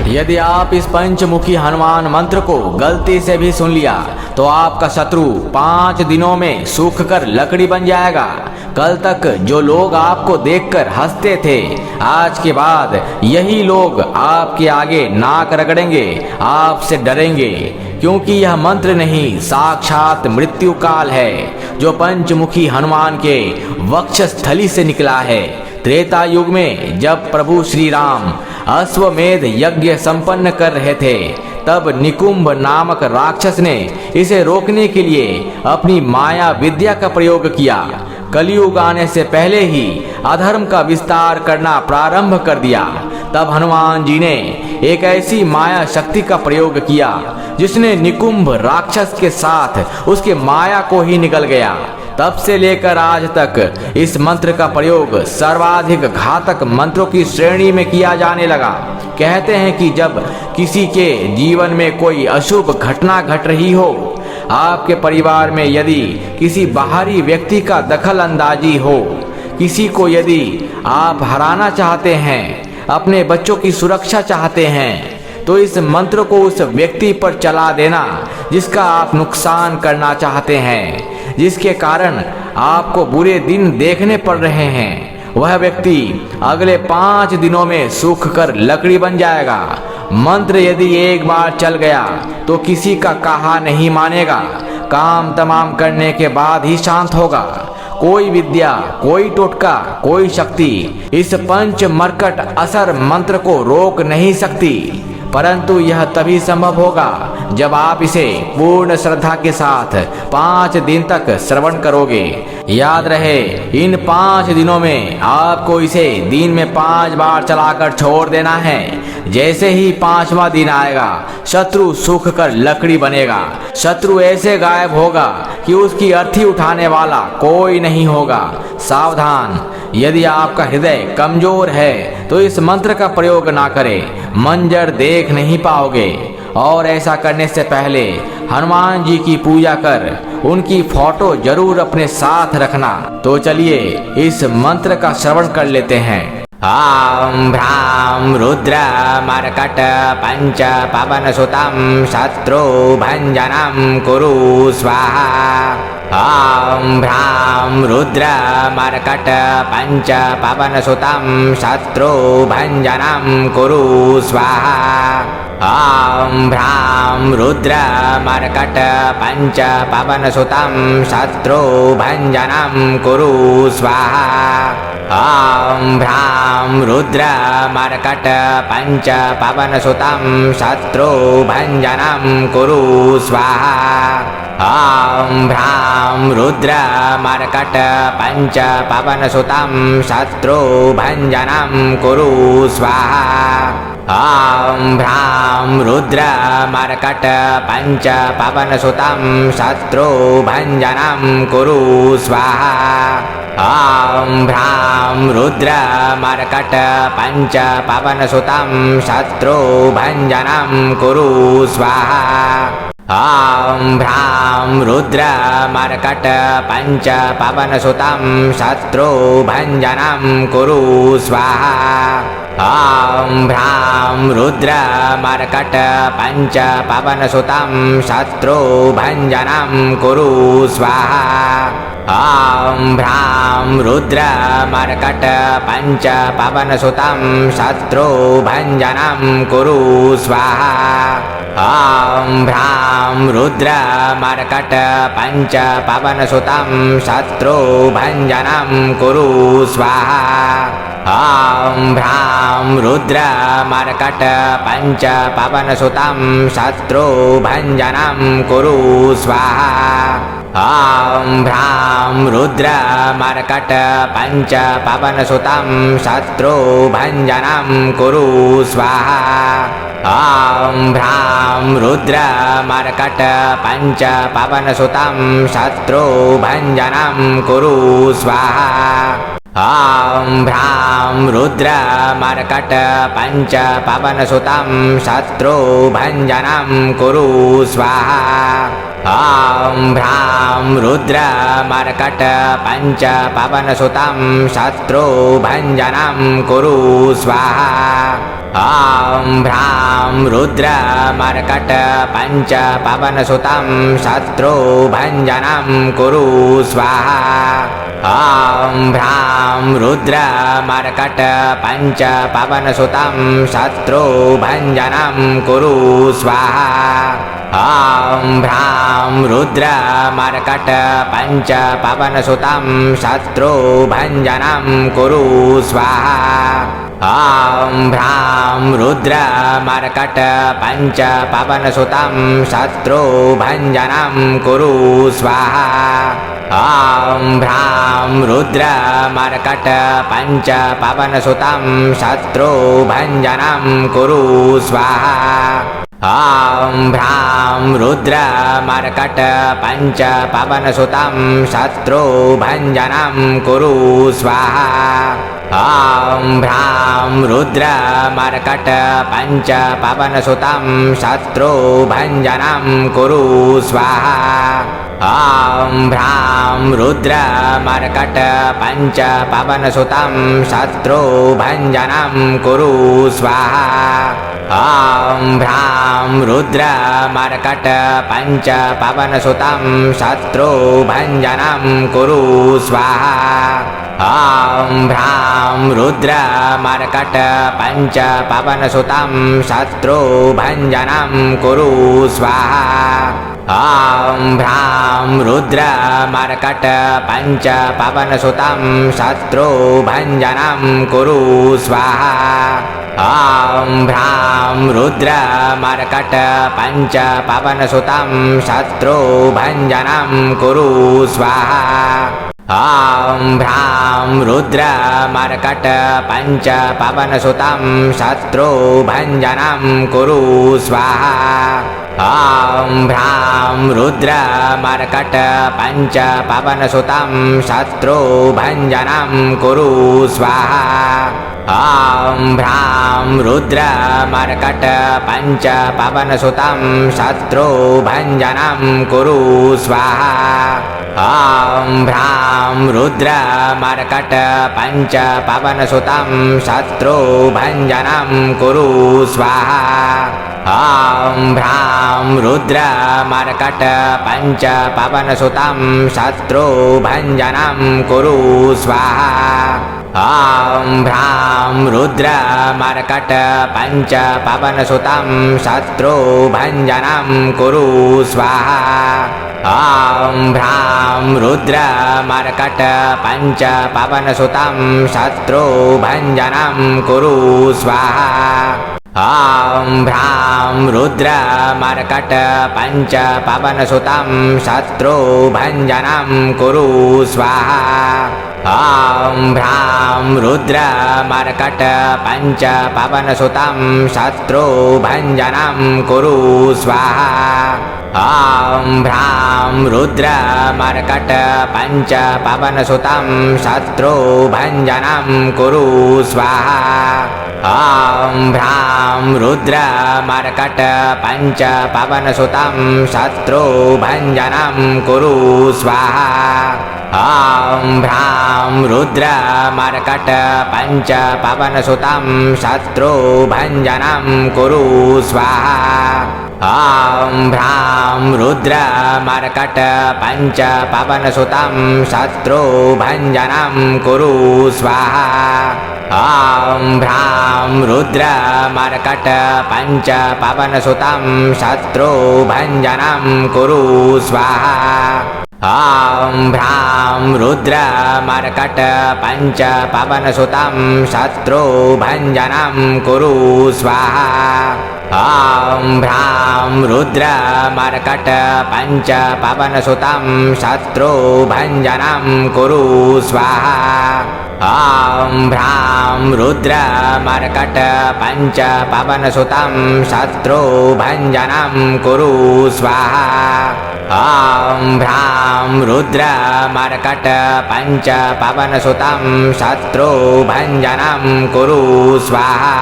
यदि आप इस पंचमुखी हनुमान मंत्र को गलती से भी सुन लिया तो आपका शत्रु 5 दिनों में सूख कर लकड़ी बन जाएगा। कल तक जो लोग आपको देखकर हंसते थे, आज के बाद यही लोग आपके आगे नाक रगड़ेंगे, आपसे डरेंगे, क्योंकि यह मंत्र नहीं साक्षात मृत्यु काल है जो पंचमुखी हनुमान के वक्षस्थली से निकला है। त्रेता युग में जब प्रभु श्री राम अश्वमेध यज्ञ संपन्न कर रहे थे, तब निकुंभ नामक राक्षस ने इसे रोकने के लिए अपनी माया विद्या का प्रयोग किया। कलयुग आने से पहले ही अधर्म का विस्तार करना प्रारंभ कर दिया। तब हनुमान जी ने एक ऐसी माया शक्ति का प्रयोग किया जिसने निकुंभ राक्षस के साथ उसके माया को ही निगल गया। तब से लेकर आज तक इस मंत्र का प्रयोग सर्वाधिक घातक मंत्रों की श्रेणी में किया जाने लगा। कहते हैं कि जब किसी के जीवन में कोई अशुभ घटना घट रही हो, आपके परिवार में यदि किसी बाहरी व्यक्ति का दखल अंदाजी हो, किसी को यदि आप हराना चाहते हैं, अपने बच्चों की सुरक्षा चाहते हैं, तो इस मंत्र को उस व्यक्ति पर चला देना जिसका आप नुकसान करना चाहते हैं, जिसके कारण आपको बुरे दिन देखने पड़ रहे हैं। वह व्यक्ति अगले 5 दिनों में सूख कर लकड़ी बन जाएगा। मंत्र यदि एक बार चल गया तो किसी का कहा नहीं मानेगा। काम तमाम करने के बाद ही शांत होगा। कोई विद्या, कोई टोटका, कोई शक्ति इस पंच मरकट असर मंत्र को रोक नहीं सकती, परंतु यह तभी संभव होगा जब आप इसे पूर्ण श्रद्धा के साथ 5 दिन तक श्रवण करोगे। याद रहे, इन 5 दिनों में आपको इसे दिन में 5 बार चलाकर छोड़ देना है। जैसे ही 5वां दिन आएगा, शत्रु सूख कर लकड़ी बनेगा। शत्रु ऐसे गायब होगा कि उसकी अर्थी उठाने वाला कोई नहीं होगा। सावधान, यदि आपका हृदय कमजोर है तो इस मंत्र का प्रयोग ना करें, मंजर देख नहीं पाओगे। और ऐसा करने से पहले हनुमान जी की पूजा कर उनकी फोटो जरूर अपने साथ रखना। तो चलिए इस मंत्र का श्रवण कर लेते हैं। ॐ भ्रां रुद्र मर्कट पंच पवन सुतं शत्रु भंजनं कुरु स्वाहा। ॐ भ्रां रुद्र मर्कट पंच पवन सुतं शत्रु भंजनं कुरु स्वाहा। ॐ भ्रां रुद्र मर्कट पंच पवन सुतं शत्रु भंजनं कुरु स्वाहा। ॐ भ्रां रुद्र मर्कट पंच पवन सुतं शत्रु भंजनं कुरु स्वाहा। ॐ भ्रां रुद्र मर्कट पंच पवन सुतं शत्रु भंजनं कुरु स्वाहा। ॐ भ्रां रुद्र मर्कट पंच पवन सुतं शत्रु भंजनं कुरु स्वाहा। ॐ भ्रां रुद्र मर्कट पंच पवन सुतं शत्रु भंजनं कुरु स्वाहा। ॐ भ्रां रुद्र मर्कट पंच पवन सुतं शत्रु भंजनं कुरु स्वाहा। ॐ भ्रां रुद्र मर्कट पंच पवन सुतं शत्रु भंजनं कुरु स्वाहा। ॐ भ्रां रुद्र मर्कट पंच पवन सुतं शत्रु भंजनं कुरु स्वाहा। ॐ भ्रां रुद्र मर्कट पंच पवन सुतं शत्रु भंजनं कुरु स्वाहा। ॐ भ्रां रुद्र मर्कट पंच पवन सुतं शत्रु भंजनं कुरु स्वाहा। ॐ भ्रां रुद्र मर्कट पंच पवन सुतं शत्रु भंजनं कुरु स्वाहा। ॐ भ्रां रुद्र मर्कट पंच पवन सुतं शत्रु भंजनं कुरु स्वाहा। ॐ भ्रां रुद्रमर्कट पञ्च पवनसुतं शत्रुभञ्जनं कुरु स्वाहा ॐ भ्रां रुद्रमर्कट पञ्च पवनसुतं शत्रुभञ्जनं कुरु स्वाहा ॐ भ्रां रुद्रमर्कट पञ्च पवनसुतं शत्रुभञ्जनं कुरु स्वाहा ॐ भ्रां रुद्रमर्कट पञ्च पवनसुतं शत्रुभञ्जनं कुरु स्वाहा ॐ भ्रां रुद्रमर्कट पञ्च पवनसुतं शत्रुभञ्जनं कुरु स्वाहा ॐ भ्रां रुद्रमर्कट पञ्च पवनसुतं शत्रुभञ्जनं कुरु स्वाहा ॐ भ्रां रुद्रमर्कट पञ्च पवनसुतं शत्रुभञ्जनं कुरु स्वाहा ॐ भ्रां रुद्रमर्कट पञ्च पवनसुतं शत्रुभञ्जनं कुरु स्वाहा ॐ भ्रां रुद्रमर्कट पञ्च पवनसुतं शत्रुभञ्जनं कुरु स्वाहा ॐ भ्रां रुद्रमर्कट पञ्च पवनसुतं शत्रुभञ्जनं कुरु स्वाहा ॐ भ्रां रुद्रमर्कट पञ्च पवनसुतं शत्रुभञ्जनं कुरु स्वाहा ॐ भ्रां रुद्रमर्कट पञ्च पवनसुतं शत्रुभञ्जनं कुरु स्वाहा ॐ भ्रां रुद्रमर्कट पञ्च पवनसुतं शत्रुभञ्जनं कुरु स्वाहा ॐ भ्रां रुद्रमर्कट पञ्च पवनसुतं शत्रुभञ्जनं कुरु स्वाहा ॐ भ्रां रुद्रमर्कट पञ्च पवनसुतं शत्रुभञ्जनं कुरु स्वाहा ॐ भ्रां रुद्रमर्कट पञ्च पवनसुतं शत्रुभञ्जनं कुरु स्वाहा ॐ भ्रां रुद्रमर्कट पञ्च पवनसुतं शत्रुभञ्जनं कुरु स्वाहा ॐ भ्रां रुद्रमर्कट पञ्च पवनसुतं शत्रुभञ्जनं कुरु स्वाहा ॐ भ्रां रुद्रमर्कट पञ्च पवनसुतं शत्रुभञ्जनं कुरु स्वाहा ॐ भ्रां रुद्रमर्कट पञ्च पवनसुतं शत्रुभञ्जनं कुरु स्वाहा ॐ भ्रां रुद्रमर्कट पञ्च पवनसुतं शत्रुभञ्जनं कुरु स्वाहा ॐ भ्रां रुद्रमर्कट पञ्च पवनसुतं शत्रुभञ्जनं कुरु स्वाहा ॐ भ्रां रुद्रमर्कट पञ्च पवनसुतं शत्रुभञ्जनं कुरु स्वाहा ॐ भ्रां रुद्रमर्कट पञ्च पवनसुतं शत्रुभञ्जनं कुरु स्वाहा ॐ भ्रां रुद्रमर्कट पञ्च पवनसुतं शत्रुभञ्जनं कुरु स्वाहा ॐ भ्रां रुद्रमर्कट पञ्च पवनसुतं शत्रुभञ्जनं कुरु स्वाहा ॐ भ्रां रुद्रमर्कट पञ्च पवनसुतं शत्रुभञ्जनं कुरु स्वाहा ॐ भ्रां रुद्रमर्कट पञ्च पवनसुतं शत्रुभञ्जनं कुरु स्वाहा ॐ भ्रां रुद्रमर्कट पञ्च पवनसुतं शत्रुभञ्जनं कुरु स्वाहा ॐ भ्रां रुद्रमर्कट पञ्च पवनसुतं शत्रुभञ्जनं कुरु स्वाहा ॐ भ्रां रुद्रमर्कट पञ्च पवनसुतं शत्रुभञ्जनं कुरु स्वाहा ॐ भ्रां रुद्रमर्कट पञ्च पवनसुतं शत्रुभञ्जनं कुरु स्वाहा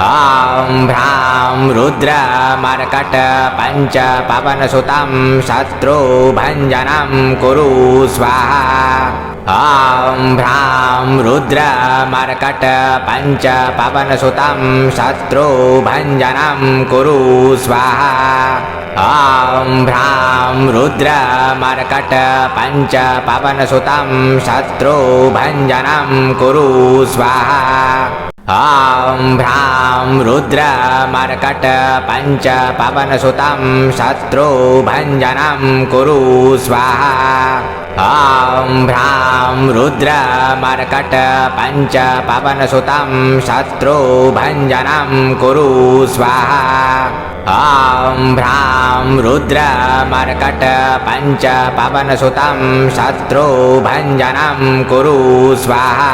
ॐ भ्रां रुद्रमर्कट पञ्च पवनसुतं शत्रुभञ्जनं कुरु स्वाहा ॐ भ्रां रुद्रमर्कट पञ्च पवनसुतं शत्रुभञ्जनं कुरु स्वाहा ॐ भ्रां रुद्रमर्कट पञ्च पवनसुतं शत्रुभञ्जनं कुरु स्वाहा ॐ भ्रां रुद्रमर्कट पञ्च पवनसुतं शत्रुभञ्जनं कुरु स्वाहा ॐ भ्रां रुद्रमर्कट पञ्च पवनसुतं शत्रुभञ्जनं कुरु स्वाहा ॐ भ्रां रुद्रमर्कट पञ्च पवनसुतं शत्रुभञ्जनं कुरु स्वाहा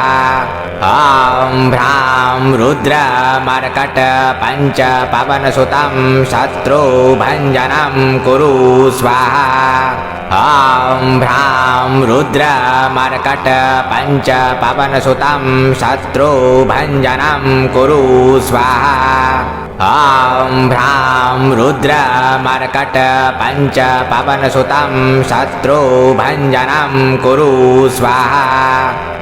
ॐ भ्रां रुद्रमर्कट पञ्च पवनसुतं शत्रुभञ्जनं कुरु स्वाहा ॐ भ्रां रुद्रमर्कट पञ्च पवनसुतं शत्रुभञ्जनं कुरु स्वाहा ॐ भ्रां रुद्रमर्कट पञ्च पवनसुतं शत्रुभञ्जनं कुरु स्वाहा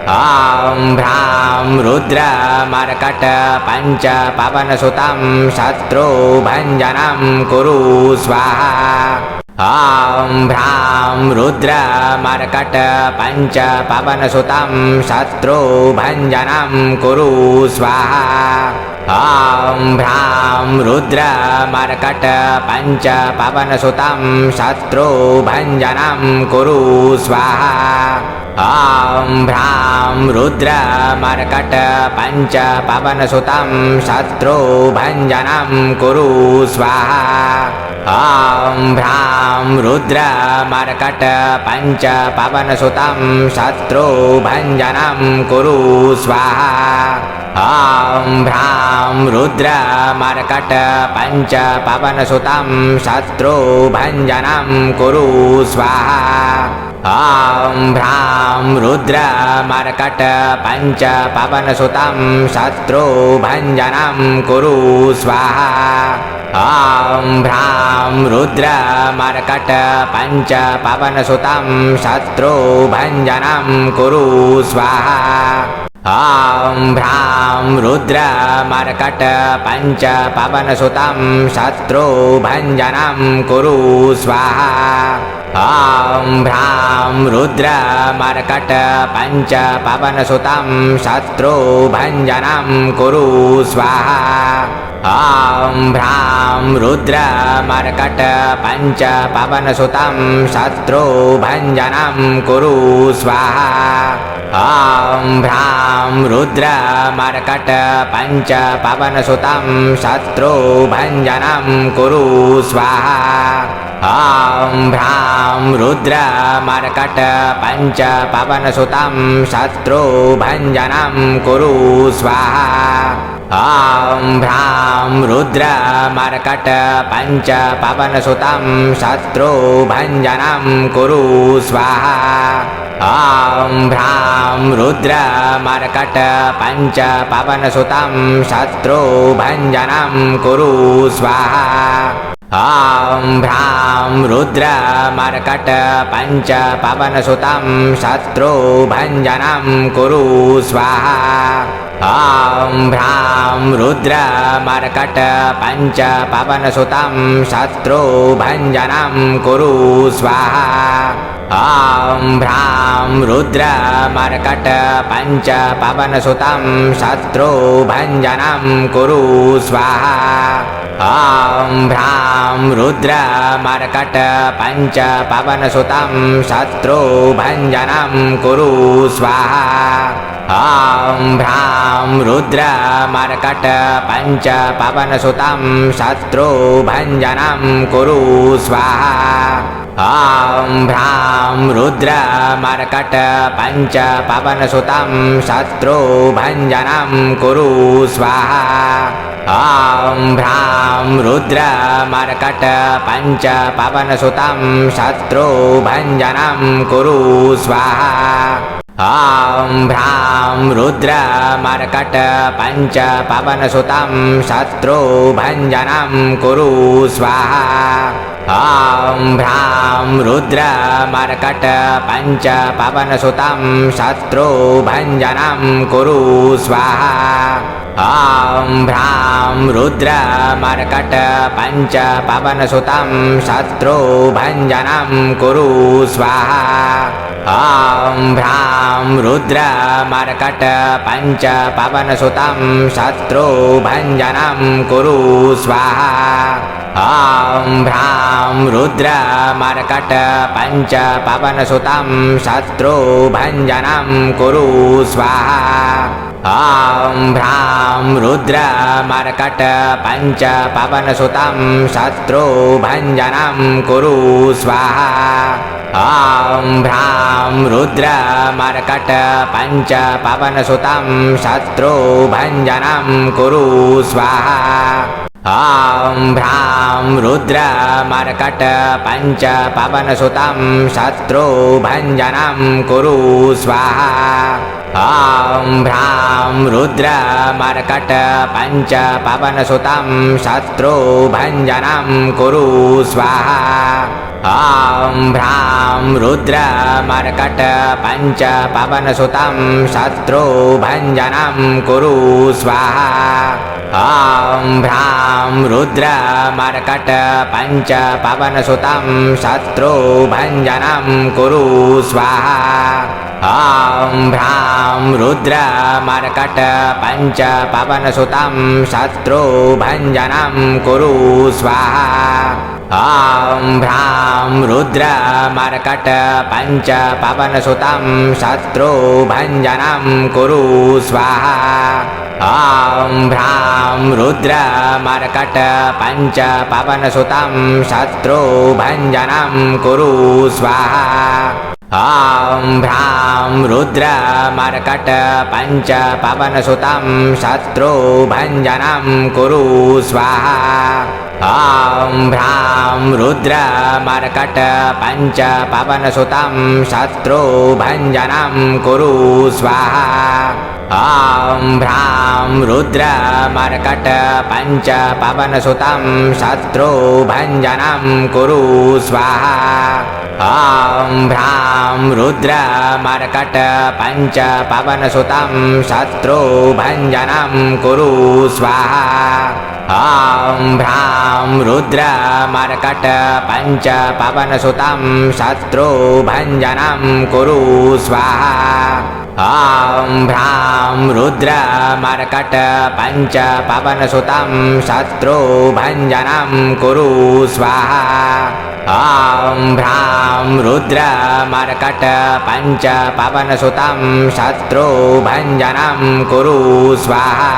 ॐ भ्रां रुद्रमर्कट पञ्च पवनसुतं शत्रुभञ्जनं कुरु स्वाहा ॐ भ्रां रुद्रमर्कट पञ्च पवनसुतं शत्रुभञ्जनं कुरु स्वाहा ॐ भ्रां रुद्रमर्कट पञ्च पवनसुतं शत्रुभञ्जनं कुरु स्वाहा ॐ भ्रां रुद्रमर्कट पञ्च पवनसुतं शत्रुभञ्जनं कुरु स्वाहा ॐ भ्रां रुद्रमर्कट पञ्च पवनसुतं शत्रुभञ्जनं कुरु स्वाहा ॐ भ्रां रुद्रमर्कट पञ्च पवनसुतं शत्रुभञ्जनं कुरु स्वाहा ॐ भ्रां रुद्रमर्कट पञ्च पवनसुतं शत्रुभञ्जनं कुरु स्वाहा ॐ भ्रां रुद्रमर्कट पञ्च पवनसुतं शत्रुभञ्जनं कुरु स्वाहा ॐ भ्रां रुद्रमर्कट पञ्च पवनसुतं शत्रुभञ्जनं कुरु स्वाहा ॐ भ्रां रुद्रमर्कट पञ्च पवनसुतं शत्रुभञ्जनं कुरु स्वाहा ॐ भ्रां रुद्रमर्कट पञ्च पवनसुतं शत्रुभञ्जनं कुरु स्वाहा ॐ भ्रां रुद्रमर्कट पञ्च पवनसुतं शत्रुभञ्जनं कुरु स्वाहा ॐ भ्रां रुद्रमर्कट पञ्च पवनसुतं शत्रुभञ्जनं कुरु स्वाहा ॐ भ्रां रुद्रमर्कट पञ्च पवनसुतं शत्रुभञ्जनं कुरु स्वाहा ॐ भ्रां रुद्रमर्कट पञ्च पवनसुतं शत्रुभञ्जनं कुरु स्वाहा ॐ भ्रां रुद्रमर्कट पञ्च पवनसुतं शत्रुभञ्जनं कुरु स्वाहा ॐ भ्रां रुद्रमर्कट पञ्च पवनसुतं शत्रुभञ्जनं कुरु स्वाहा ॐ भ्रां रुद्रमर्कट पञ्च पवनसुतं शत्रुभञ्जनं कुरु स्वाहा ॐ भ्रां रुद्रमर्कट पञ्च पवनसुतं शत्रुभञ्जनं कुरु स्वाहा ॐ भ्रां रुद्रमर्कट पञ्च पवनसुतं शत्रुभञ्जनं कुरु स्वाहा ॐ भ्रां रुद्रमर्कट पञ्च पवनसुतं शत्रुभञ्जनं कुरु स्वाहा ॐ भ्रां रुद्रमर्कट पञ्च पवनसुतं शत्रुभञ्जनं कुरु स्वाहा ॐ भ्रां रुद्रमर्कट पञ्च पवनसुतं शत्रुभञ्जनं कुरु स्वाहा ॐ भ्रां रुद्रमर्कट पञ्च पवनसुतं शत्रुभञ्जनं कुरु स्वाहा ॐ भ्रां रुद्रमर्कट पञ्च पवनसुतं शत्रुभञ्जनं कुरु स्वाहा ॐ भ्रां रुद्रमर्कट पञ्च पवनसुतं शत्रुभञ्जनं कुरु स्वाहा ॐ भ्रां रुद्रमर्कट पञ्च पवनसुतं शत्रुभञ्जनं कुरु स्वाहा ॐ भ्रां रुद्रमर्कट पञ्च पवनसुतं शत्रुभञ्जनं कुरु स्वाहा ॐ भ्रां रुद्रमर्कट पञ्च पवनसुतं शत्रुभञ्जनं कुरु स्वाहा ॐ भ्रां रुद्रमर्कट पञ्च पवनसुतं शत्रुभञ्जनं कुरु स्वाहा ॐ भ्रां रुद्रमर्कट पञ्च पवनसुतं शत्रुभञ्जनं कुरु स्वाहा ॐ भ्रां रुद्रमर्कट पञ्च पवनसुतं शत्रुभञ्जनं कुरु स्वाहा ॐ भ्रां रुद्रमर्कट पञ्च पवनसुतं शत्रुभञ्जनं कुरु स्वाहा ॐ भ्रां रुद्रमर्कट पञ्च पवनसुतं शत्रुभञ्जनं कुरु स्वाहा ॐ भ्रां रुद्रमर्कट पञ्च पवनसुतं शत्रुभञ्जनं कुरु स्वाहा ॐ भ्रां रुद्रमर्कट पञ्च पवनसुतं शत्रुभञ्जनं कुरु स्वाहा ॐ भ्रां रुद्रमर्कट पञ्च पवनसुतं शत्रुभञ्जनं कुरु स्वाहा ॐ भ्रां रुद्रमर्कट पञ्च पवनसुतं शत्रुभञ्जनं कुरु स्वाहा ॐ भ्रां रुद्रमर्कट पञ्च पवनसुतं शत्रुभञ्जनं कुरु स्वाहा ॐ भ्रां रुद्रमर्कट पञ्च पवनसुतं शत्रुभञ्जनं कुरु स्वाहा ॐ भ्रां रुद्रमर्कट पञ्च पवनसुतं शत्रुभञ्जनं कुरु स्वाहा ॐ भ्रां रुद्रमर्कट पञ्च पवनसुतं शत्रुभञ्जनं कुरु स्वाहा ॐ भ्रां रुद्रमर्कट पञ्च पवनसुतं शत्रुभञ्जनं कुरु स्वाहा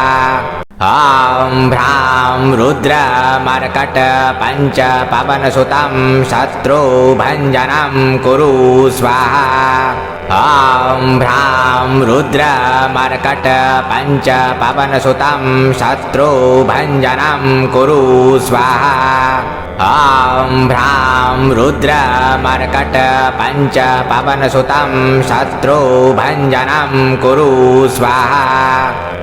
ॐ भ्रां रुद्रमर्कट पञ्च पवनसुतं शत्रुभञ्जनं कुरु स्वाहा ॐ भ्रां रुद्रमर्कट पञ्च पवनसुतं शत्रुभञ्जनं कुरु स्वाहा ॐ भ्रां रुद्रमर्कट पञ्च पवनसुतं शत्रुभञ्जनं कुरु स्वाहा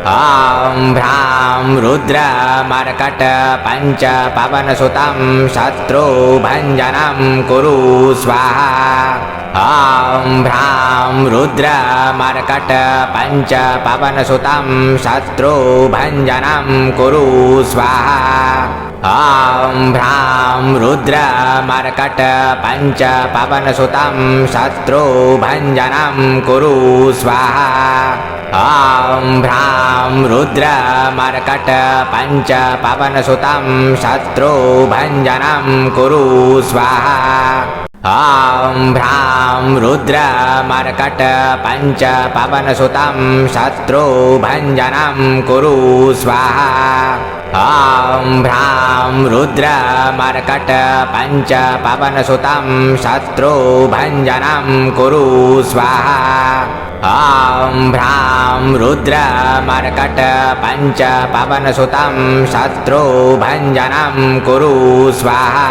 ॐ भ्रां रुद्रमर्कट पञ्च पवनसुतं शत्रुभञ्जनं कुरु स्वाहा ॐ भ्रां रुद्रमर्कट पञ्च पवनसुतं शत्रुभञ्जनं कुरु स्वाहा ॐ भ्रां रुद्रमर्कट पञ्च पवनसुतं शत्रुभञ्जनं कुरु स्वाहा ॐ भ्रां रुद्रमर्कट पञ्च पवनसुतं शत्रुभञ्जनं कुरु स्वाहा ॐ भ्रां रुद्रमर्कट पञ्च पवनसुतं शत्रुभञ्जनं कुरु स्वाहा ॐ भ्रां रुद्रमर्कट पञ्च पवनसुतं शत्रुभञ्जनं कुरु स्वाहा ॐ भ्रां रुद्रमर्कट पञ्च पवनसुतं शत्रुभञ्जनं कुरु स्वाहा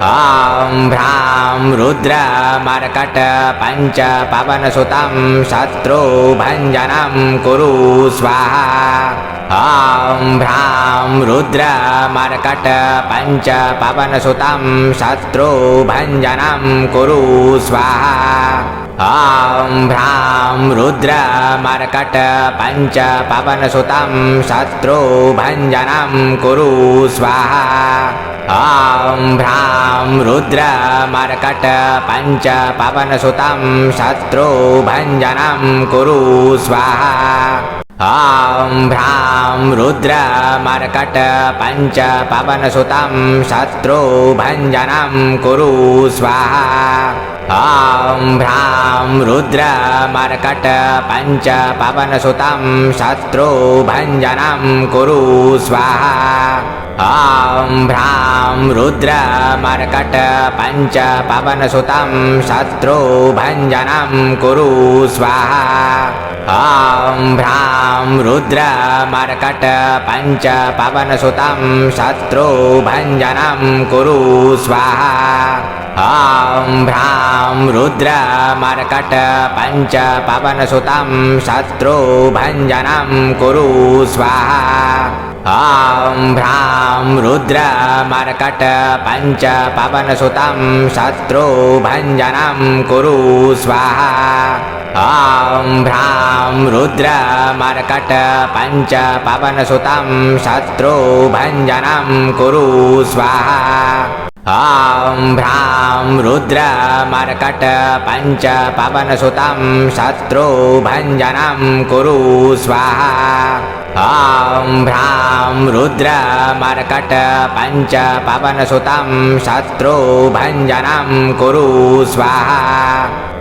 ॐ भ्रां रुद्रमर्कट पञ्च पवनसुतं शत्रुभञ्जनं कुरु स्वाहा ॐ भ्रां रुद्रमर्कट पञ्च पवनसुतं शत्रुभञ्जनं कुरु स्वाहा ॐ भ्रां रुद्रमर्कट पञ्च पवनसुतं शत्रुभञ्जनं कुरु स्वाहा ॐ भ्रां रुद्रमर्कट पञ्च पवनसुतं शत्रुभञ्जनं कुरु स्वाहा ॐ भ्रां रुद्रमर्कट पञ्च पवनसुतं शत्रुभञ्जनं कुरु स्वाहा ॐ भ्रां रुद्रमर्कट पञ्च पवनसुतं शत्रुभञ्जनं कुरु स्वाहा ॐ भ्रां रुद्रमर्कट पञ्च पवनसुतं शत्रुभञ्जनं कुरु स्वाहा ॐ भ्रां रुद्रमर्कट पञ्च पवनसुतं शत्रुभञ्जनं कुरु स्वाहा ॐ भ्रां रुद्रमर्कट पञ्च पवनसुतं शत्रुभञ्जनं कुरु स्वाहा ॐ भ्रां रुद्रमर्कट पञ्च पवनसुतं शत्रुभञ्जनं कुरु स्वाहा ॐ भ्रां रुद्रमर्कट पञ्च पवनसुतं शत्रुभञ्जनं कुरु स्वाहा ॐ भ्रां रुद्रमर्कट पञ्च पवनसुतं शत्रुभञ्जनं कुरु स्वाहा ॐ भ्रां रुद्रमर्कट पञ्च पवनसुतं शत्रुभञ्जनं कुरु स्वाहा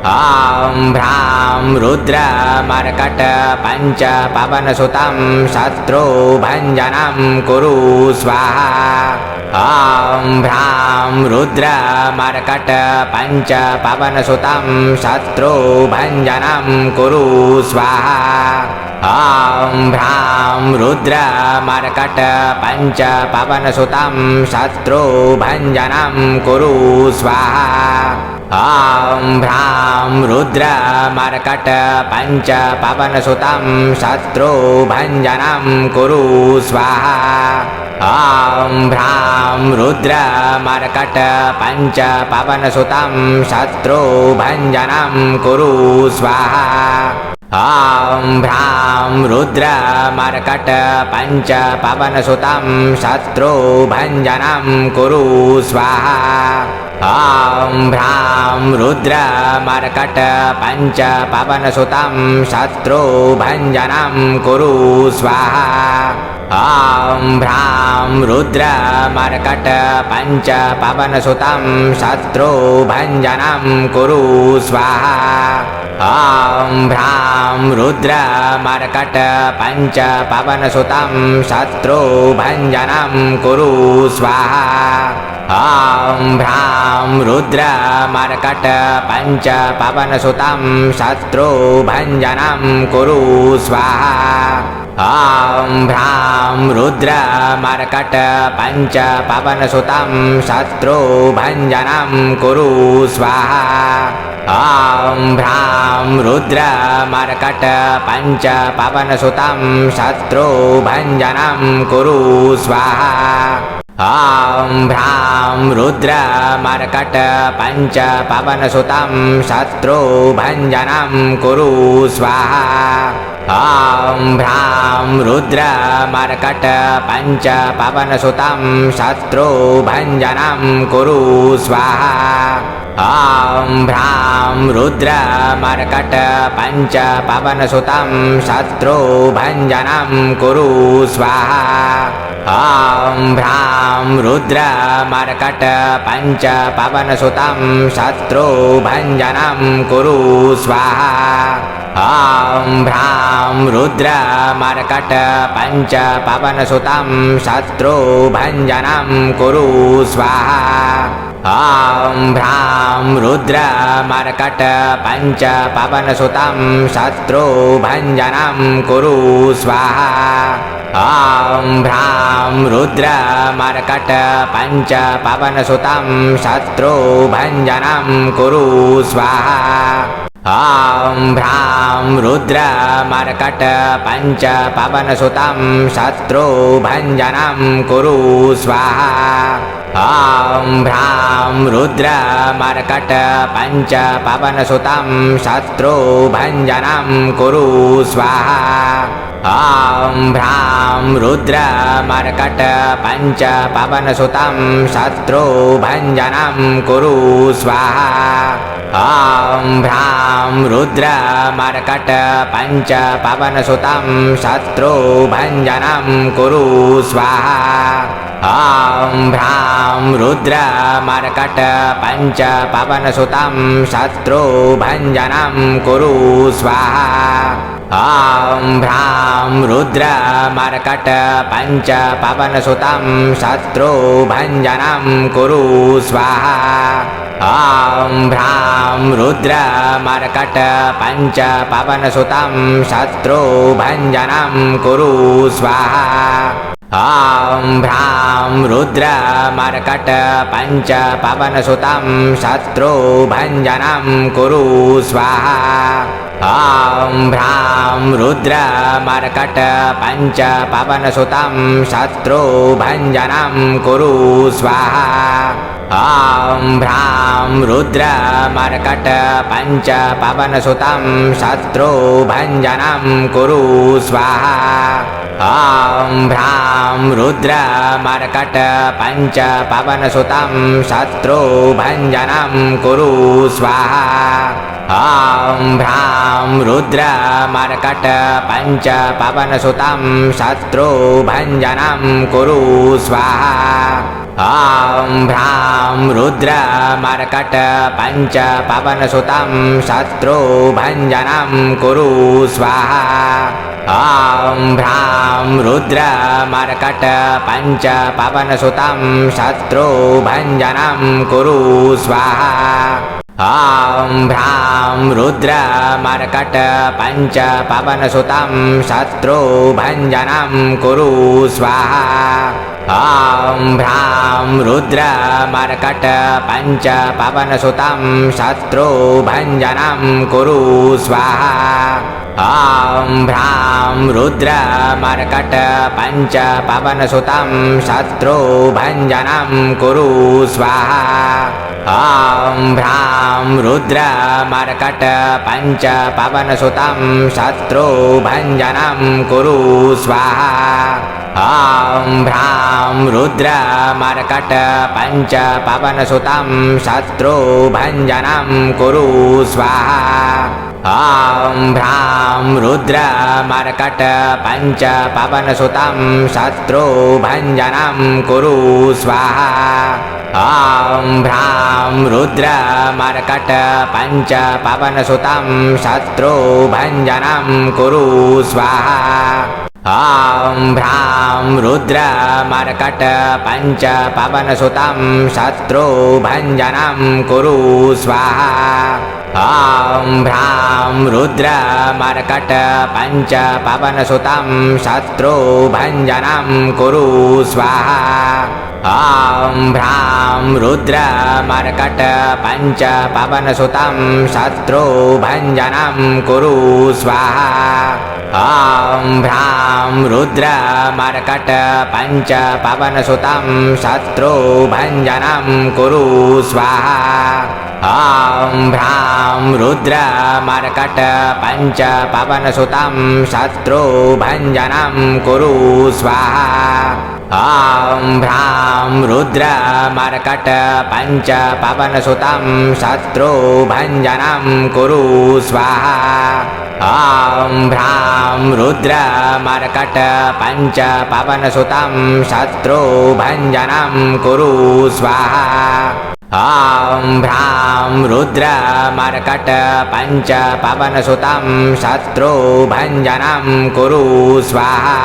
ॐ भ्रां रुद्रमर्कट पञ्च पवनसुतं शत्रुभञ्जनं कुरु स्वाहा ॐ भ्रां रुद्रमर्कट पञ्च पवनसुतं शत्रुभञ्जनं कुरु स्वाहा ॐ भ्रां रुद्रमर्कट पञ्च पवनसुतं शत्रुभञ्जनं कुरु स्वाहा ॐ भ्रां रुद्रमर्कट पञ्च पवनसुतं शत्रुभञ्जनं कुरु स्वाहा ॐ भ्रां रुद्रमर्कट पञ्च पवनसुतं शत्रुभञ्जनं कुरु स्वाहा ॐ भ्रां रुद्रमर्कट पञ्च पवनसुतं शत्रुभञ्जनं कुरु स्वाहा ॐ भ्रां रुद्रमर्कट पञ्च पवनसुतं शत्रुभञ्जनं कुरु स्वाहा ॐ भ्रां रुद्रमर्कट पञ्च पवनसुतं शत्रुभञ्जनं कुरु स्वाहा ॐ भ्रां रुद्रमर्कट पञ्च पवनसुतं शत्रुभञ्जनं कुरु स्वाहा ॐ भ्रां रुद्रमर्कट पञ्च पवनसुतं शत्रुभञ्जनं कुरु स्वाहा ॐ भ्रां रुद्रमर्कट पञ्च पवनसुतं शत्रुभञ्जनं कुरु स्वाहा ॐ भ्रां रुद्रमर्कट पञ्च पवनसुतं शत्रुभञ्जनं कुरु स्वाहा ॐ भ्रां रुद्रमर्कट पञ्च पवनसुतं शत्रुभञ्जनं कुरु स्वाहा ॐ भ्रां रुद्रमर्कट पञ्च पवनसुतं शत्रुभञ्जनं कुरु स्वाहा ॐ भ्रां रुद्रमर्कट पञ्च पवनसुतं शत्रुभञ्जनं कुरु स्वाहा ॐ भ्रां रुद्रमर्कट पञ्च पवनसुतं शत्रुभञ्जनं कुरु स्वाहा ॐ भ्रां रुद्रमर्कट पञ्च पवनसुतं शत्रुभञ्जनं कुरु स्वाहा ॐ भ्रां रुद्रमर्कट पञ्च पवनसुतं शत्रुभञ्जनं कुरु स्वाहा ॐ भ्रां रुद्रमर्कट पञ्च पवनसुतं शत्रुभञ्जनं कुरु स्वाहा ॐ भ्रां रुद्रमर्कट पञ्च पवनसुतं शत्रुभञ्जनं कुरु स्वाहा ॐ भ्रां रुद्रमर्कट पञ्च पवनसुतं शत्रुभञ्जनं कुरु स्वाहा ॐ भ्रां रुद्रमर्कट पञ्च पवनसुतं शत्रुभञ्जनं कुरु स्वाहा ॐ भ्रां रुद्रमर्कट पञ्च पवनसुतं शत्रुभञ्जनं कुरु स्वाहा ॐ भ्रां रुद्रमर्कट पञ्च पवनसुतं शत्रुभञ्जनं कुरु स्वाहा ॐ भ्रां रुद्रमर्कट पञ्च पवनसुतं शत्रुभञ्जनं कुरु स्वाहा ॐ भ्रां रुद्रमर्कट पञ्च पवनसुतं शत्रुभञ्जनं कुरु स्वाहा ॐ भ्रां रुद्रमर्कट पञ्च पवनसुतं शत्रुभञ्जनं कुरु स्वाहा ॐ भ्रां रुद्रमर्कट पञ्च पवनसुतं शत्रुभञ्जनं कुरु स्वाहा ॐ भ्रां रुद्रमर्कट पञ्च पवनसुतं शत्रुभञ्जनं कुरु स्वाहा ॐ भ्रां रुद्रमर्कट पञ्च पवनसुतं शत्रुभञ्जनं कुरु स्वाहा ॐ भ्रां रुद्रमर्कट पञ्च पवनसुतं शत्रुभञ्जनं कुरु स्वाहा ॐ भ्रां रुद्रमर्कट पञ्च पवनसुतं शत्रुभञ्जनं कुरु स्वाहा ॐ भ्रां रुद्रमर्कट पञ्च पवनसुतं शत्रुभञ्जनं कुरु स्वाहा ॐ भ्रां रुद्रमर्कट पञ्च पवनसुतं शत्रुभञ्जनं कुरु स्वाहा ॐ भ्रां रुद्रमर्कट पञ्च पवनसुतं शत्रुभञ्जनं कुरु स्वाहा ॐ भ्रां रुद्रमर्कट पञ्च पवनसुतं शत्रुभञ्जनं कुरु स्वाहा ॐ भ्रां रुद्रमर्कट पञ्च पवनसुतं शत्रुभञ्जनं कुरु स्वाहा ॐ भ्रां रुद्रमर्कट पञ्च पवनसुतं शत्रुभञ्जनं कुरु स्वाहा ॐ भ्रां रुद्रमर्कट पञ्च पवनसुतं शत्रुभञ्जनं कुरु स्वाहा ॐ भ्रां रुद्रमर्कट पञ्च पवनसुतं शत्रुभञ्जनं कुरु स्वाहा ॐ भ्रां रुद्रमर्कट पञ्च पवनसुतं शत्रुभञ्जनं कुरु स्वाहा ॐ भ्रां रुद्रमर्कट पञ्च पवनसुतं शत्रुभञ्जनं कुरु स्वाहा ॐ भ्रां रुद्रमर्कट पञ्च पवनसुतं शत्रुभञ्जनं कुरु स्वाहा ॐ भ्रां रुद्रमर्कट पञ्च पवनसुतं शत्रुभञ्जनं कुरु स्वाहा ॐ भ्रां रुद्रमर्कट पञ्च पवनसुतं शत्रुभञ्जनं कुरु स्वाहा ॐ भ्रां रुद्रमर्कट पञ्च पवनसुतं शत्रुभञ्जनं कुरु स्वाहा ॐ भ्रां रुद्रमर्कट पञ्च पवनसुतं शत्रुभञ्जनं कुरु स्वाहा ॐ भ्रां रुद्रमर्कट पञ्च पवनसुतं शत्रुभञ्जनं कुरु स्वाहा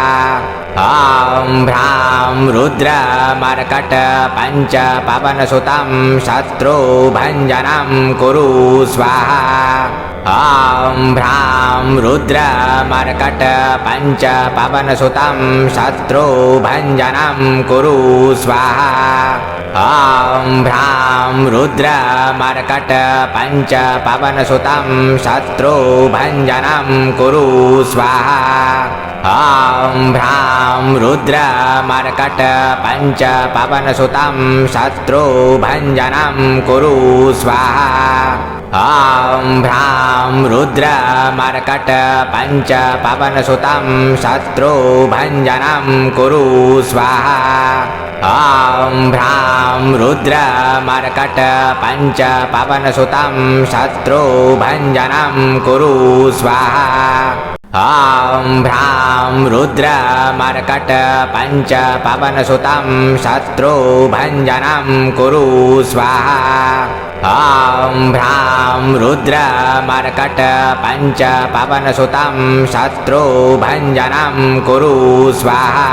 ॐ भ्रां रुद्रमर्कट पञ्च पवनसुतं शत्रुभञ्जनं कुरु स्वाहा ॐ भ्रां रुद्रमर्कट पञ्च पवनसुतं शत्रुभञ्जनं कुरु स्वाहा ॐ भ्रां रुद्रमर्कट पञ्च पवनसुतं शत्रुभञ्जनं कुरु स्वाहा ॐ भ्रां रुद्रमर्कट पञ्च पवनसुतं शत्रुभञ्जनं कुरु स्वाहा ॐ भ्रां रुद्रमर्कट पञ्च पवनसुतं शत्रुभञ्जनं कुरु स्वाहा ॐ भ्रां रुद्रमर्कट पञ्च पवनसुतं शत्रुभञ्जनं कुरु स्वाहा ॐ भ्रां रुद्रमर्कट पञ्च पवनसुतं शत्रुभञ्जनं कुरु स्वाहा ॐ भ्रां रुद्रमर्कट पञ्च पवनसुतं शत्रुभञ्जनं कुरु स्वाहा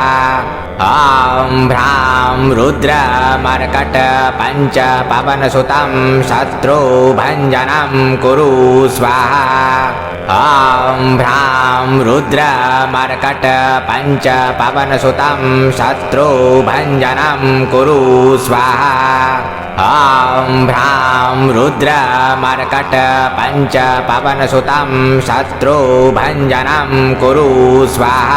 ॐ भ्रां रुद्रमर्कट पञ्च पवनसुतं शत्रुभञ्जनं कुरु स्वाहा ॐ भ्रां रुद्रमर्कट पञ्च पवनसुतं शत्रुभञ्जनं कुरु स्वाहा ॐ भ्रां रुद्रमर्कट पञ्च पवनसुतं शत्रुभञ्जनं कुरु स्वाहा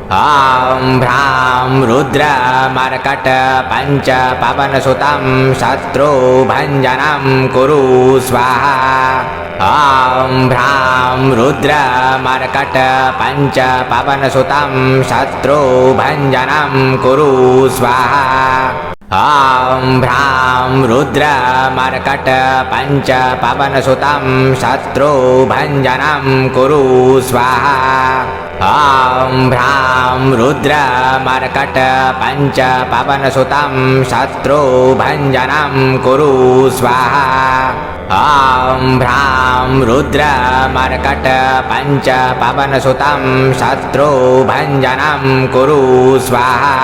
ॐ भ्रां रुद्रमर्कट पञ्च पवनसुतं शत्रुभञ्जनं कुरु स्वाहा ॐ भ्रां रुद्रमर्कट पञ्च पवनसुतं शत्रुभञ्जनं कुरु स्वाहा ॐ भ्रां रुद्रमर्कट पञ्च पवनसुतं शत्रुभञ्जनं कुरु स्वाहा ॐ भ्रां रुद्रमर्कट पञ्च पवनसुतं शत्रुभञ्जनं कुरु स्वाहा ॐ भ्रां रुद्रमर्कट पञ्च पवनसुतं शत्रुभञ्जनं कुरु स्वाहा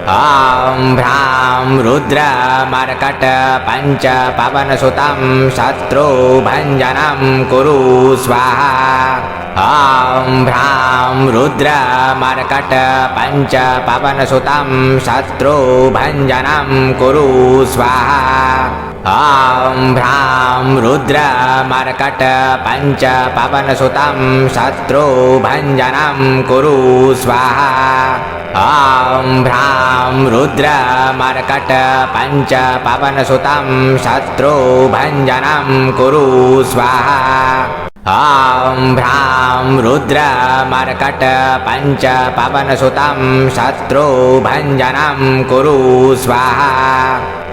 ॐ भ्रां रुद्रमर्कट पञ्च पवनसुतं शत्रुभञ्जनं कुरु स्वाहा ॐ भ्रां रुद्रमर्कट पञ्च पवनसुतं शत्रुभञ्जनं कुरु स्वाहा ॐ भ्रां रुद्रमर्कट पञ्च पवनसुतं शत्रुभञ्जनं कुरु स्वाहा ॐ भ्रां रुद्रमर्कट पञ्च पवनसुतं शत्रुभञ्जनं कुरु स्वाहा ॐ भ्रां रुद्रमर्कट पञ्च पवनसुतं शत्रुभञ्जनं कुरु स्वाहा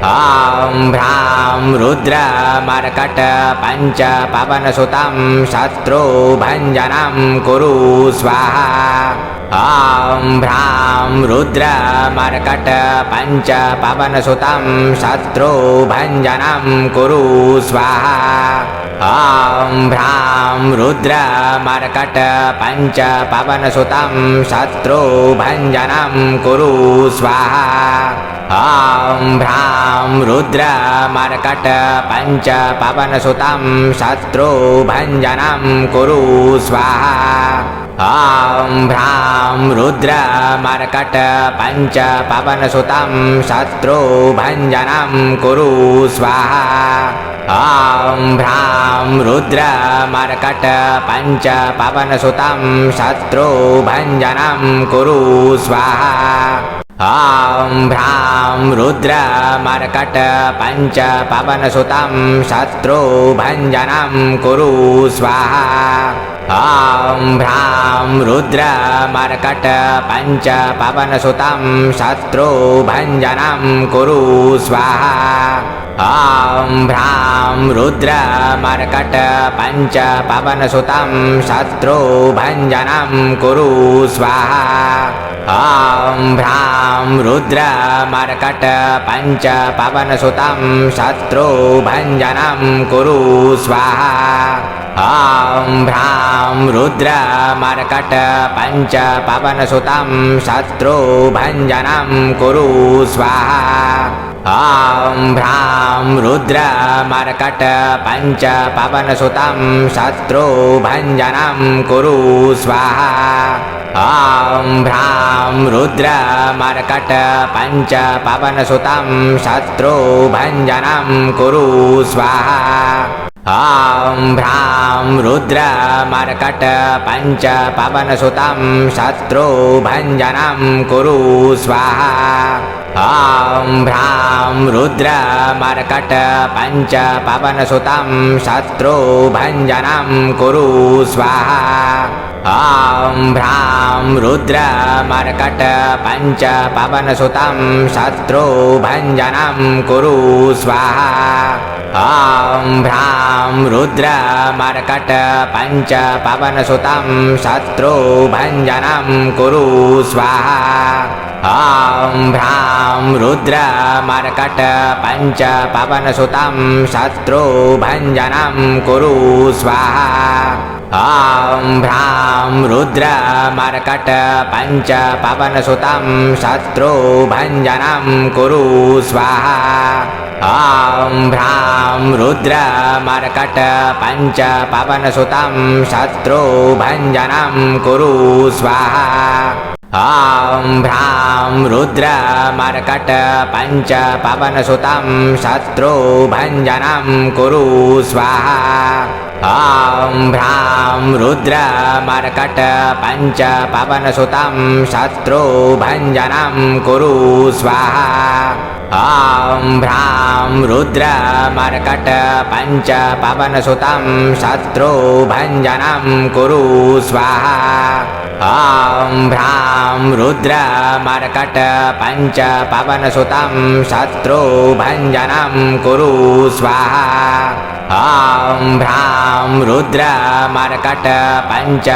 ॐ भ्रां रुद्रमर्कट पञ्च पवनसुतं शत्रुभञ्जनं कुरु स्वाहा ॐ भ्रां रुद्रमर्कट पञ्च पवनसुतं शत्रुभञ्जनं कुरु स्वाहा ॐ भ्रां रुद्रमर्कट पञ्च पवनसुतं शत्रुभञ्जनं कुरु स्वाहा ॐ भ्रां रुद्रमर्कट पञ्च पवनसुतं शत्रुभञ्जनं कुरु स्वाहा ॐ भ्रां रुद्रमर्कट पञ्च पवनसुतं शत्रुभञ्जनं कुरु स्वाहा ॐ भ्रां रुद्रमर्कट पञ्च पवनसुतं शत्रुभञ्जनं कुरु स्वाहा ॐ भ्रां रुद्रमर्कट पञ्च पवनसुतं शत्रुभञ्जनं कुरु स्वाहा ॐ भ्रां रुद्रमर्कट पञ्च पवनसुतं शत्रुभञ्जनं कुरु स्वाहा ॐ भ्रां रुद्रमर्कट पञ्च पवनसुतं शत्रुभञ्जनं कुरु स्वाहा ॐ भ्रां रुद्रमर्कट पञ्च पवनसुतं शत्रुभञ्जनं कुरु स्वाहा ॐ भ्रां रुद्रमर्कट पञ्च पवनसुतं शत्रुभञ्जनं कुरु स्वाहा ॐ भ्रां रुद्रमर्कट पञ्च पवनसुतं शत्रुभञ्जनं कुरु स्वाहा ॐ भ्रां रुद्रमर्कट पञ्च पवनसुतं शत्रुभञ्जनं कुरु स्वाहा ॐ भ्रां रुद्रमर्कट पञ्च पवनसुतं शत्रुभञ्जनं कुरु स्वाहा ॐ भ्रां रुद्रमर्कट पञ्च पवनसुतं शत्रुभञ्जनं कुरु स्वाहा ॐ भ्रां रुद्रमर्कट पञ्च पवनसुतं शत्रुभञ्जनं कुरु स्वाहा ॐ भ्रां रुद्रमर्कट पञ्च पवनसुतं शत्रुभञ्जनं कुरु स्वाहा ॐ भ्रां रुद्रमर्कट पञ्च पवनसुतं शत्रुभञ्जनं कुरु स्वाहा ॐ भ्रां रुद्रमर्कट पञ्च पवनसुतं शत्रुभञ्जनं कुरु स्वाहा ॐ भ्रां रुद्रमर्कट पञ्च पवनसुतं शत्रुभञ्जनं कुरु स्वाहा ॐ भ्रां रुद्रमर्कट पञ्च पवनसुतं शत्रुभञ्जनं कुरु स्वाहा ॐ भ्रां रुद्रमर्कट पञ्च पवनसुतं शत्रुभञ्जनं कुरु स्वाहा ॐ भ्रां रुद्रमर्कट पञ्च पवनसुतं शत्रुभञ्जनं कुरु स्वाहा ॐ भ्रां रुद्रमर्कट पञ्च पवनसुतं शत्रुभञ्जनं कुरु स्वाहा ॐ भ्रां रुद्रमर्कट पञ्च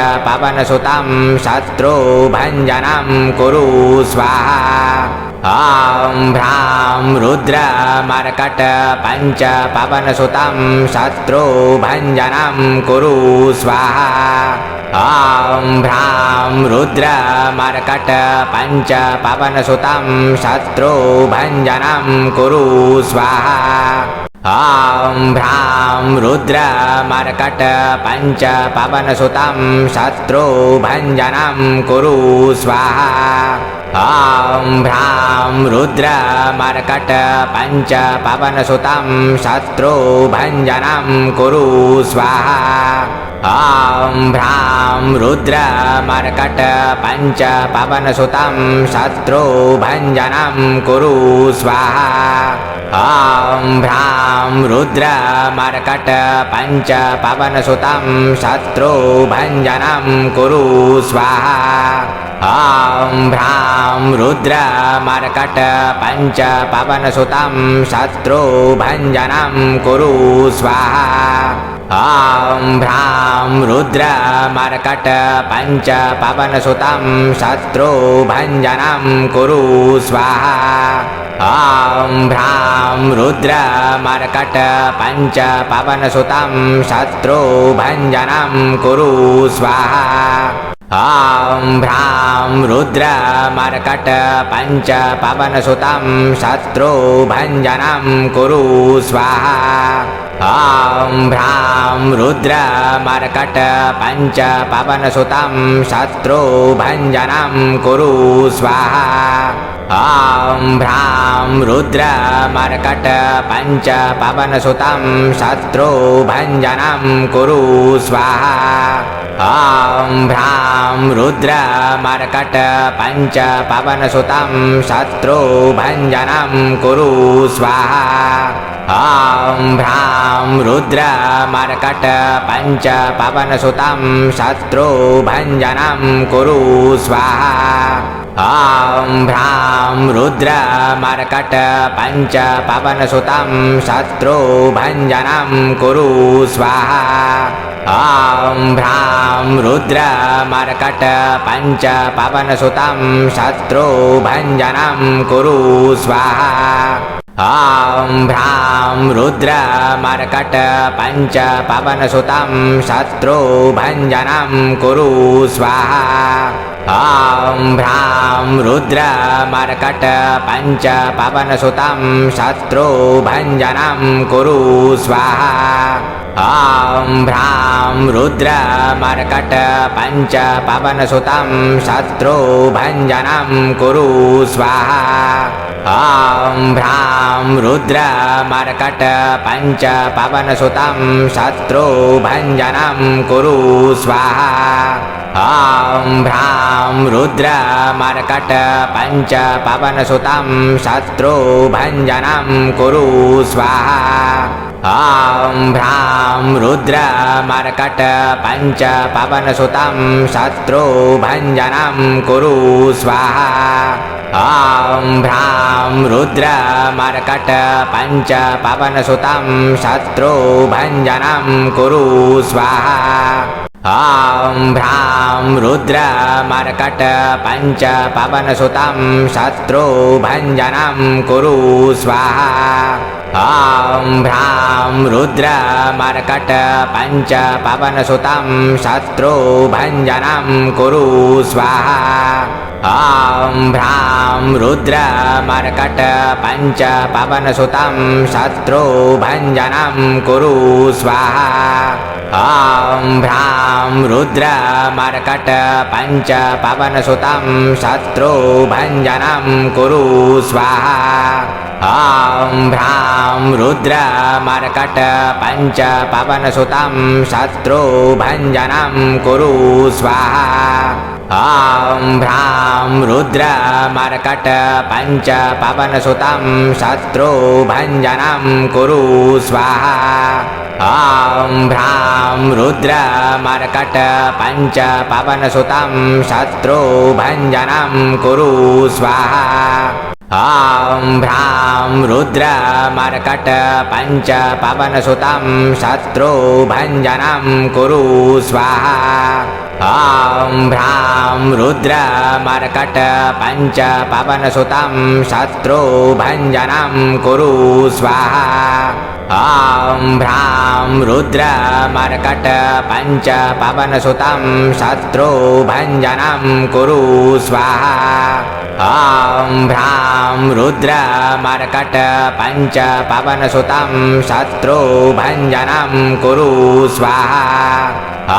पवनसुतं शत्रुभञ्जनं कुरु स्वाहा ॐ भ्रां रुद्रमर्कट पञ्च पवनसुतं शत्रुभञ्जनं कुरु स्वाहा ॐ भ्रां रुद्रमर्कट पञ्च पवनसुतं शत्रुभञ्जनं कुरु स्वाहा ॐ भ्रां रुद्रमर्कट पञ्च पवनसुतं शत्रुभञ्जनं कुरु स्वाहा ॐ भ्रां रुद्रमर्कट पञ्च पवनसुतं शत्रुभञ्जनं कुरु स्वाहा ॐ भ्रां रुद्रमर्कट पञ्च पवनसुतं शत्रुभञ्जनं कुरु स्वाहा ॐ भ्रां रुद्रमर्कट पञ्च पवनसुतं शत्रुभञ्जनं कुरु स्वाहा ॐ भ्रां रुद्रमर्कट पञ्च पवनसुतं शत्रुभञ्जनं कुरु स्वाहा ॐ भ्रां रुद्रमर्कट पञ्च पवनसुतं शत्रुभञ्जनं कुरु स्वाहा ॐ भ्रां रुद्रमर्कट पञ्च पवनसुतं शत्रुभञ्जनं कुरु स्वाहा ॐ भ्रां रुद्रमर्कट पञ्च पवनसुतं शत्रुभञ्जनं कुरु स्वाहा। ॐ भ्रां रुद्रमर्कट पञ्च पवनसुतं शत्रुभञ्जनं कुरु स्वाहा। ॐ भ्रां रुद्रमर्कट पञ्च पवनसुतं शत्रुभञ्जनं कुरु स्वाहा। ॐ भ्रां रुद्रमर्कट पञ्च पवनसुतं शत्रुभञ्जनं कुरु स्वाहा। ॐ भ्रां रुद्रमर्कट पञ्च पवनसुतं शत्रुभञ्जनं कुरु स्वाहा। ॐ भ्रां रुद्रमर्कट पञ्च पवनसुतं शत्रुभञ्जनं कुरु स्वाहा। ॐ भ्रां रुद्रमर्कट पञ्च पवनसुतं शत्रुभञ्जनं कुरु स्वाहा। ॐ भ्रां रुद्रमर्कट पञ्च पवनसुतं शत्रुभञ्जनं कुरु स्वाहा। ॐ भ्रां रुद्रमर्कट पञ्च पवनसुतं शत्रुभञ्जनं कुरु स्वाहा। ॐ भ्रां रुद्रमर्कट पञ्च पवनसुतं शत्रुभञ्जनं कुरु स्वाहा। ॐ भ्रां रुद्रमर्कट पञ्च पवनसुतं शत्रुभञ्जनं कुरु स्वाहा। ॐ भ्रां रुद्रमर्कट पञ्च पवनसुतं शत्रुभञ्जनं कुरु स्वाहा। ॐ भ्रां रुद्रमर्कट पञ्च पवनसुतं शत्रुभञ्जनं कुरु स्वाहा। ॐ भ्रां रुद्रमर्कट पञ्च पवनसुतं शत्रुभञ्जनं कुरु स्वाहा। ॐ भ्रां रुद्रमर्कट पञ्च पवनसुतं शत्रुभञ्जनं कुरु स्वाहा। ॐ भ्रां रुद्रमर्कट पञ्च पवनसुतं शत्रुभञ्जनं कुरु स्वाहा। ॐ भ्रां रुद्रमर्कट पञ्च पवनसुतं शत्रुभञ्जनं कुरु स्वाहा। ॐ भ्रां रुद्रमर्कट पञ्च पवनसुतं शत्रुभञ्जनं कुरु स्वाहा। ॐ भ्रां रुद्रमर्कट पञ्च पवनसुतं शत्रुभञ्जनं कुरु स्वाहा। ॐ भ्रां रुद्रमर्कट पञ्च पवनसुतं शत्रुभञ्जनं कुरु स्वाहा। ॐ भ्रां रुद्रमर्कट पञ्च पवनसुतं शत्रुभञ्जनं कुरु स्वाहा। ॐ भ्रां रुद्रमर्कट पञ्च पवनसुतं शत्रुभञ्जनं कुरु स्वाहा। ॐ भ्रां रुद्रमर्कट पञ्च पवनसुतं शत्रुभञ्जनं कुरु स्वाहा। ॐ भ्रां रुद्रमर्कट पञ्च पवनसुतं शत्रुभञ्जनं कुरु स्वाहा। ॐ भ्रां रुद्रमर्कट पञ्च पवनसुतं शत्रुभञ्जनं कुरु स्वाहा।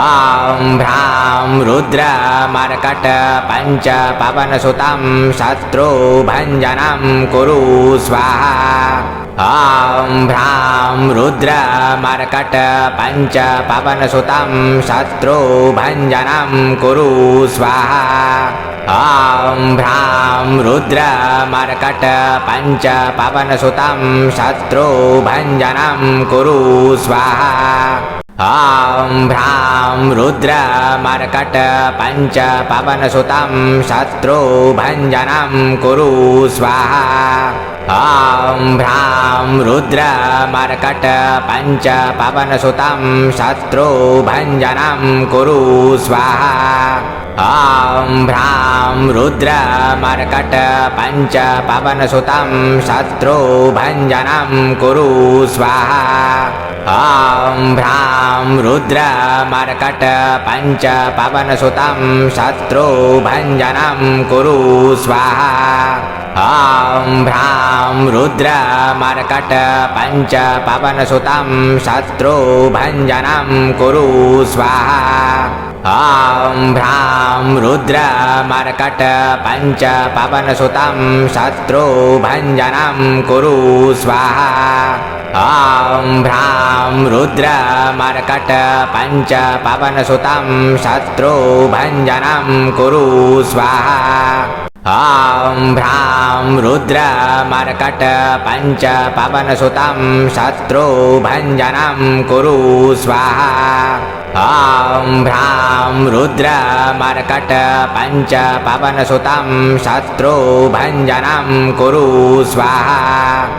ॐ भ्रां रुद्रमर्कट पञ्च पवनसुतं शत्रुभञ्जनं कुरु स्वाहा। ॐ भ्रां रुद्रमर्कट पञ्च पवनसुतं शत्रुभञ्जनं कुरु स्वाहा। ॐ भ्रां रुद्रमर्कट पञ्च पवनसुतं शत्रुभञ्जनं कुरु स्वाहा। ॐ भ्रां रुद्रमर्कट पञ्च पवनसुतं शत्रुभञ्जनं कुरु स्वाहा। ॐ भ्रां रुद्रमर्कट पञ्च पवनसुतं शत्रुभञ्जनं कुरु स्वाहा। ॐ भ्रां रुद्रमर्कट पञ्च पवनसुतं शत्रुभञ्जनं कुरु स्वाहा। ॐ भ्रां रुद्रमर्कट पञ्च पवनसुतं शत्रुभञ्जनं कुरु स्वाहा ॐ भ्रां रुद्रमर्कट पञ्च पवनसुतं शत्रुभञ्जनं कुरु स्वाहा ॐ भ्रां रुद्रमर्कट पञ्च पवनसुतं शत्रुभञ्जनं कुरु स्वाहा ॐ भ्रां रुद्रमर्कट पञ्च पवनसुतं शत्रुभञ्जनं कुरु स्वाहा ॐ भ्रां रुद्रमर्कट पञ्च पवनसुतं शत्रुभञ्जनं कुरु स्वाहा ॐ भ्रां रुद्रमर्कट पञ्च पवनसुतं शत्रुभञ्जनं कुरु स्वाहा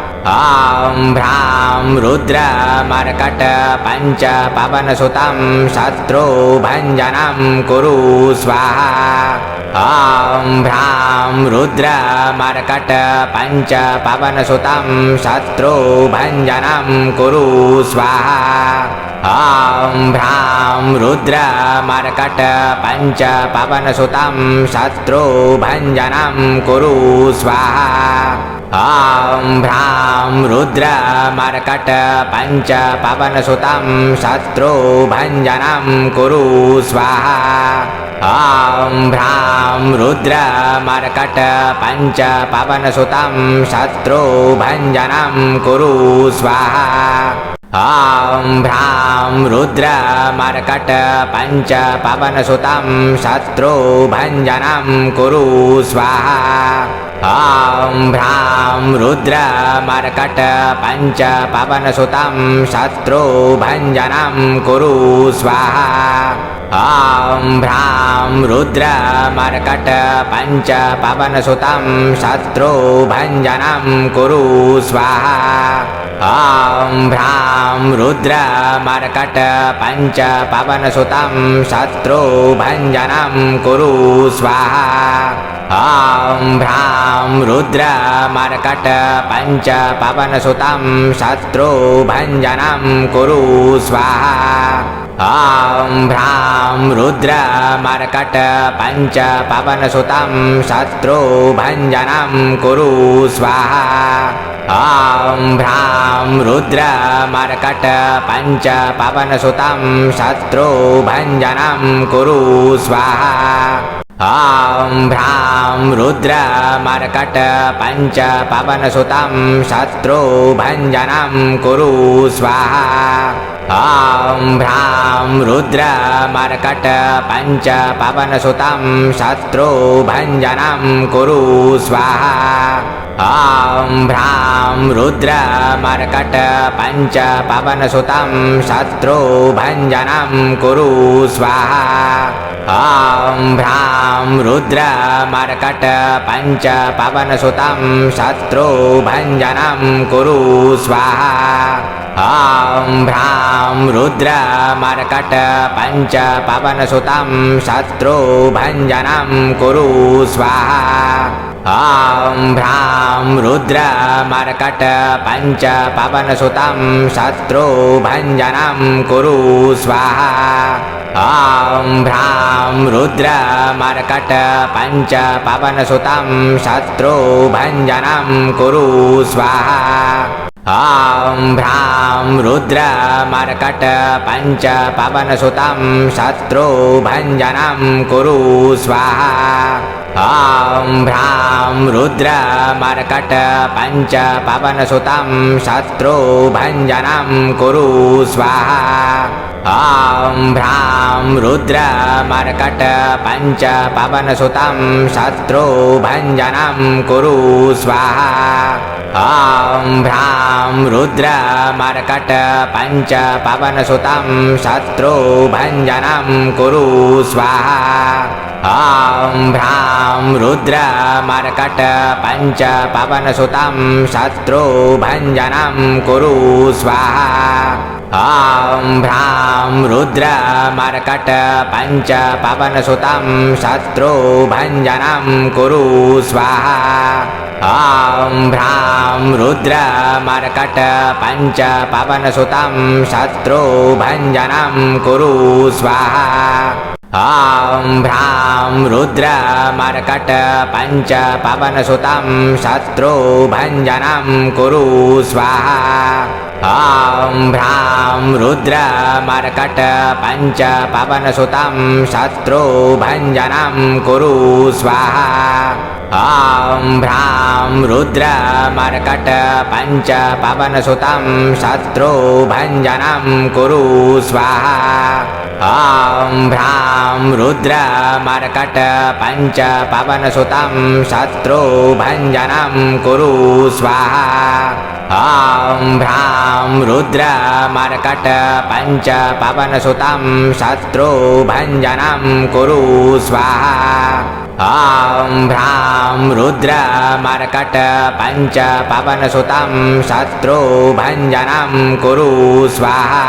ॐ भ्रां रुद्रमर्कट पञ्च पवनसुतं शत्रुभञ्जनं कुरु स्वाहा ॐ भ्रां रुद्रमर्कट पञ्च पवनसुतं शत्रुभञ्जनं कुरु स्वाहा ॐ भ्रां रुद्रमर्कट पञ्च पवनसुतं शत्रुभञ्जनं कुरु स्वाहा ॐ भ्रां रुद्रमर्कट पञ्च पवनसुतं शत्रुभञ्जनं कुरु स्वाहा ॐ भ्रां रुद्रमर्कट पञ्च पवनसुतं शत्रुभञ्जनं कुरु स्वाहा ॐ भ्रां रुद्रमर्कट पञ्च पवनसुतं शत्रुभञ्जनं कुरु स्वाहा ॐ भ्रां रुद्रमर्कट पञ्च पवनसुतं शत्रुभञ्जनं कुरु स्वाहा ॐ भ्रां रुद्रमर्कट पञ्च पवनसुतं शत्रुभञ्जनं कुरु स्वाहा ॐ भ्रां रुद्रमर्कट पञ्च पवनसुतं शत्रुभञ्जनं कुरु स्वाहा ॐ भ्रां रुद्रमर्कट पञ्च पवनसुतं शत्रुभञ्जनं कुरु स्वाहा ॐ भ्रां रुद्रमर्कट पञ्च पवनसुतं शत्रुभञ्जनं कुरु स्वाहा ॐ भ्रां रुद्रमर्कट पञ्च पवनसुतं शत्रुभञ्जनं कुरु स्वाहा ॐ भ्रां रुद्रमर्कट पञ्च पवनसुतं शत्रुभञ्जनं कुरु स्वाहा ॐ भ्रां रुद्रमर्कट पञ्च पवनसुतं शत्रुभञ्जनं कुरु स्वाहा ॐ भ्रां रुद्रमर्कट पञ्च पवनसुतं शत्रुभञ्जनं कुरु स्वाहा ॐ भ्रां रुद्रमर्कट पञ्च पवनसुतं शत्रुभञ्जनं कुरु स्वाहा ॐ भ्रां रुद्रमर्कट पञ्च पवनसुतं शत्रुभञ्जनं कुरु स्वाहा ॐ भ्रां रुद्रमर्कट पञ्च पवनसुतं शत्रुभञ्जनं कुरु स्वाहा ॐ भ्रां रुद्रमर्कट पञ्च पवनसुतं शत्रुभञ्जनं कुरु स्वाहा ॐ भ्रां रुद्रमर्कट पञ्च पवनसुतं शत्रुभञ्जनं कुरु स्वाहा ॐ भ्रां रुद्रमर्कट पञ्च पवनसुतं शत्रुभञ्जनं कुरु स्वाहा ॐ भ्रां रुद्रमर्कट पञ्च पवनसुतं शत्रुभञ्जनं कुरु स्वाहा ॐ भ्रां रुद्रमर्कट पञ्च पवनसुतं शत्रुभञ्जनं कुरु स्वाहा ॐ भ्रां रुद्रमर्कट पञ्च पवनसुतं शत्रुभञ्जनं कुरु स्वाहा ॐ भ्रां रुद्रमर्कट पञ्च पवनसुतं शत्रुभञ्जनं कुरु स्वाहा ॐ भ्रां रुद्रमर्कट पञ्च पवनसुतं शत्रुभञ्जनं कुरु स्वाहा ॐ भ्रां रुद्रमर्कट पञ्च पवनसुतं शत्रुभञ्जनं कुरु स्वाहा ॐ भ्रां रुद्रमर्कट पञ्च पवनसुतं शत्रुभञ्जनं कुरु स्वाहा ॐ भ्रां रुद्रमर्कट पञ्च पवनसुतं शत्रुभञ्जनं कुरु स्वाहा ॐ भ्रां रुद्रमर्कट पञ्च पवनसुतं शत्रुभञ्जनं कुरु स्वाहा ॐ भ्रां रुद्रमर्कट पञ्च पवनसुतं शत्रुभञ्जनं कुरु स्वाहा ॐ भ्रां रुद्रमर्कट पञ्च पवनसुतं शत्रुभञ्जनं कुरु स्वाहा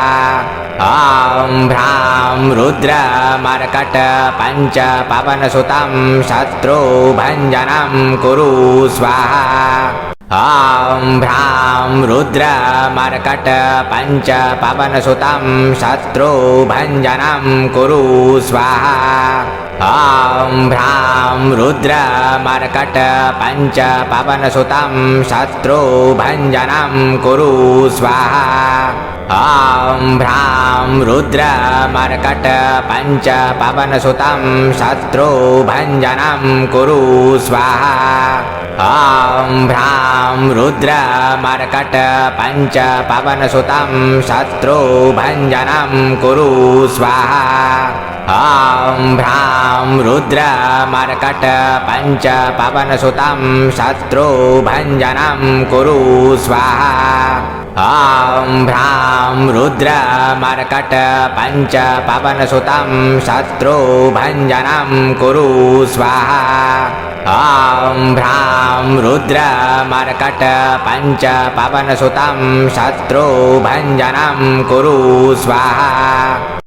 ॐ भ्रां रुद्रमर्कट पञ्च पवनसुतं शत्रुभञ्जनं कुरु स्वाहा ॐ भ्रां रुद्रमर्कट पञ्च पवनसुतं शत्रुभञ्जनं कुरु स्वाहा ॐ भ्रां रुद्रमर्कट पञ्च पवनसुतं शत्रुभञ्जनं कुरु स्वाहा ॐ भ्रां रुद्रमर्कट पञ्च पवनसुतं शत्रुभञ्जनं कुरु स्वाहा ॐ भ्रां रुद्रमर्कट पञ्च पवनसुतं शत्रुभञ्जनं कुरु स्वाहा ॐ भ्रां रुद्रमर्कट पञ्च पवनसुतं शत्रुभञ्जनं कुरु स्वाहा ॐ भ्रां रुद्रमर्कट पञ्च पवनसुतं शत्रुभञ्जनं कुरु स्वाहा ॐ भ्रां रुद्रमर्कट पञ्च पवनसुतं शत्रुभञ्जनं कुरु स्वाहा।